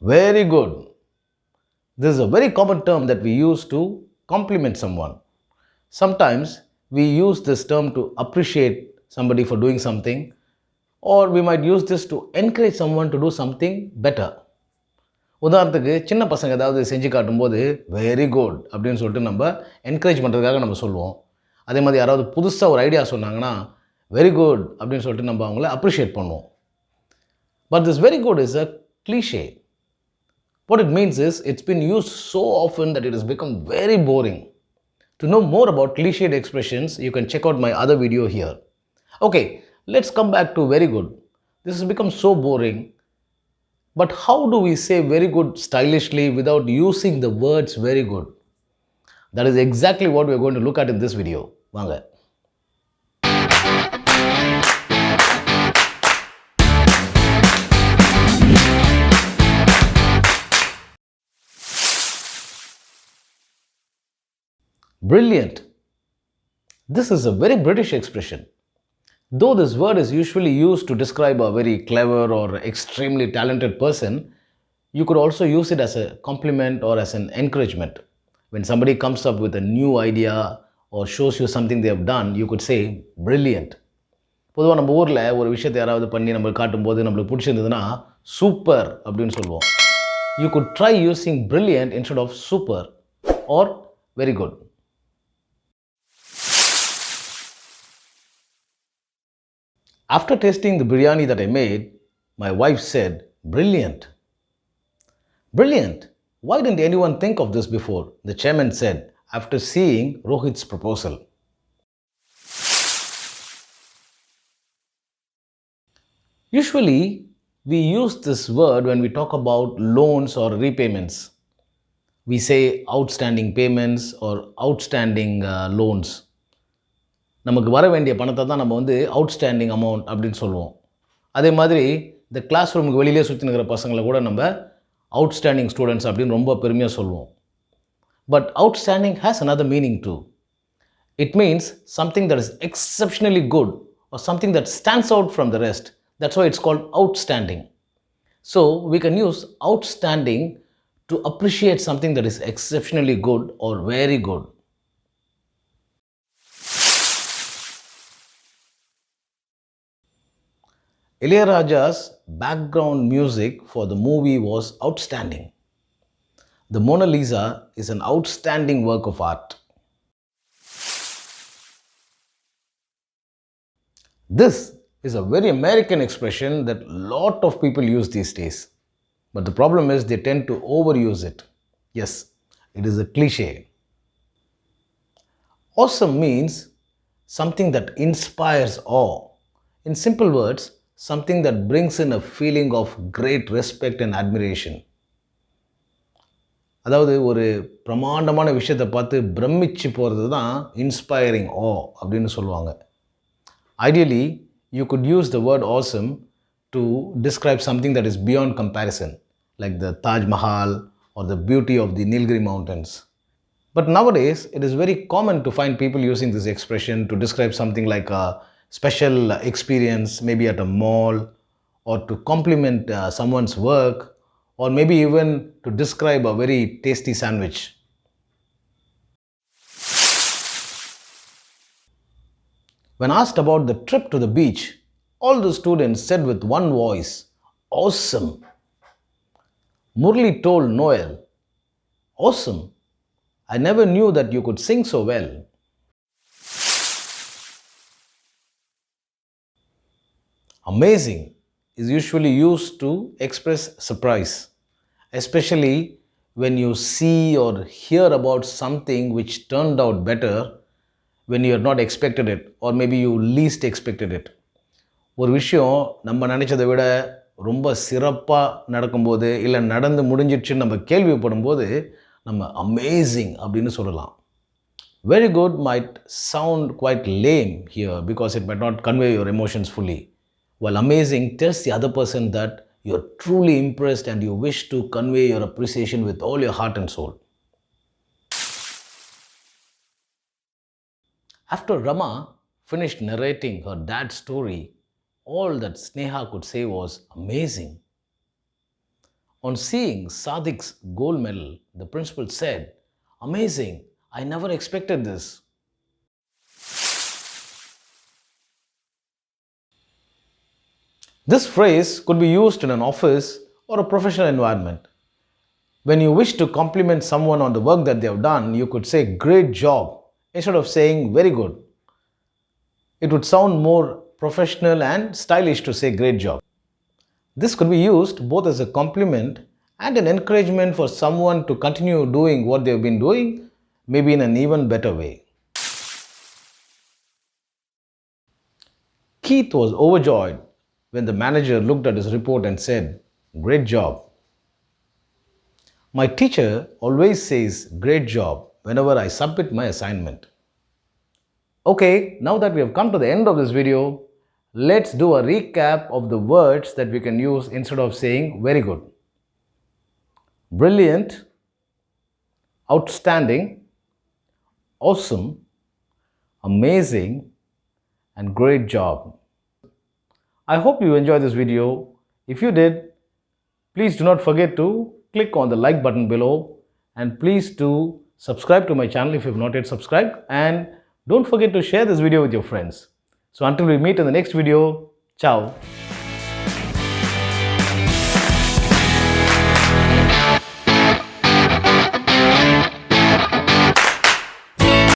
Very good. This is a very common term that we use to compliment someone. Sometimes we use this term to appreciate somebody for doing something, or we might use this to encourage someone to do something better. உதாரணத்துக்கு சின்ன பசங்க ஏதாவது செஞ்சு காட்டும்போது very good அப்படின்னு சொல்லிட்டு நம்ம encourage பண்ணுறதுக்காக நம்ம சொல்லுவோம். அதே மாதிரி யாராவது புதுசாக ஒரு ஐடியா சொன்னாங்கன்னா வெரி குட் அப்படின்னு சொல்லிட்டு நம்ம அவங்கள அப்ரிஷியேட் பண்ணுவோம். But this very good is a cliché. What it means is it's been used so often that it has become very boring. To know more about cliched expressions, you can check out my other video here. Okay, let's come back to very good. This has become so boring. But how do we say very good stylishly without using the words very good? That is exactly what we are going to look at in this video. வாங்க. Brilliant. This is a very British expression. Though this word is usually used to describe a very clever or extremely talented person, you could also use it as a compliment or as an encouragement. When somebody comes up with a new idea or shows you something they have done, you could say brilliant. பொதுவாக நம்ம ஊரில் ஒரு விஷயத்தை யாராவது பண்ணி நம்மளுக்கு காட்டும்போது நம்மளுக்கு பிடிச்சிருந்ததுன்னா சூப்பர் அப்படின்னு சொல்லுவோம். You good try using brilliant instead of super or very good. After tasting the biryani that I made, my wife said, brilliant. Brilliant. Why didn't anyone think of this before? The chairman said after seeing Rohit's proposal. Usually, we use this word when we talk about loans or repayments. We say outstanding payments or outstanding loans. நமக்கு வர வேண்டிய பணத்தை தான் நம்ம outstanding amount அப்படின்னு சொல்லுவோம். அதே மாதிரி இந்த கிளாஸ் ரூமுக்கு வெளியிலே சுற்றி நிற்கிற பசங்களை கூட நம்ம அவுட்ஸ்டாண்டிங் ஸ்டூடெண்ட்ஸ் அப்படின்னு ரொம்ப பெருமையாக சொல்லுவோம். But outstanding has another meaning too. It means something that is exceptionally good or something that stands out from the rest. That's why it's called outstanding. So we can use outstanding to appreciate something that is exceptionally good or very good. Ilayaraja's background music for the movie was outstanding. The Mona Lisa is an outstanding work of art. This is a very American expression that a lot of people use these days. But the problem is they tend to overuse it. Yes, it is a cliche. Awesome means something that inspires awe. In simple words, something that brings in a feeling of great respect and admiration. அதாவது ஒரு பிரமாண்டமான விஷயத்தை பார்த்து பிரமிச்சு போகிறது தான் inspiring ஆ அப்படின்னு சொல்லுவாங்க. Ideally, you could use the word awesome to describe something that is beyond comparison, like the Taj Mahal or the beauty of the Nilgiri Mountains. But nowadays, it is very common to find people using this expression to describe something like a special experience, maybe at a mall, or to compliment someone's work, or maybe even to describe a very tasty sandwich. When asked about the trip to the beach, all the students said with one voice, awesome. Murli told Noel, awesome. I never knew that you could sing so well. Amazing is usually used to express surprise, especially when you see or hear about something which turned out better when you had not expected it, or maybe you least expected it. ஒரு விஷயம் நம்ம நினச்சதை விட ரொம்ப சிறப்பாக நடக்கும்போது இல்லை நடந்து முடிஞ்சிடுச்சுன்னு நம்ம கேள்விப்படும்போது நம்ம அமேசிங் அப்படின்னு சொல்லலாம். Very good might sound quite lame here because it might not convey your emotions fully, while amazing tells the other person that you're truly impressed and you wish to convey your appreciation with all your heart and soul. After Rama finished narrating her dad's story, all that Sneha could say was amazing. On seeing Sadiq's gold medal, the principal said, "Amazing, I never expected this." This phrase could be used in an office or a professional environment. When you wish to compliment someone on the work that they have done, you could say "great job" instead of saying "very good." It would sound more professional and stylish to say "great job." This could be used both as a compliment and an encouragement for someone to continue doing what they've been doing, maybe in an even better way. Keith was overjoyed when the manager looked at his report and said, "Great job." My teacher always says "great job" whenever I submit my assignment. Okay, now that we have come to the end of this video, let's do a recap of the words that we can use instead of saying "very good." Brilliant, outstanding, awesome, amazing, and great job. I hope you enjoyed this video. If you did, please do not forget to click on the like button below, and please do subscribe to my channel if you have not yet subscribed, and don't forget to share this video with your friends. So until we meet in the next video, ciao.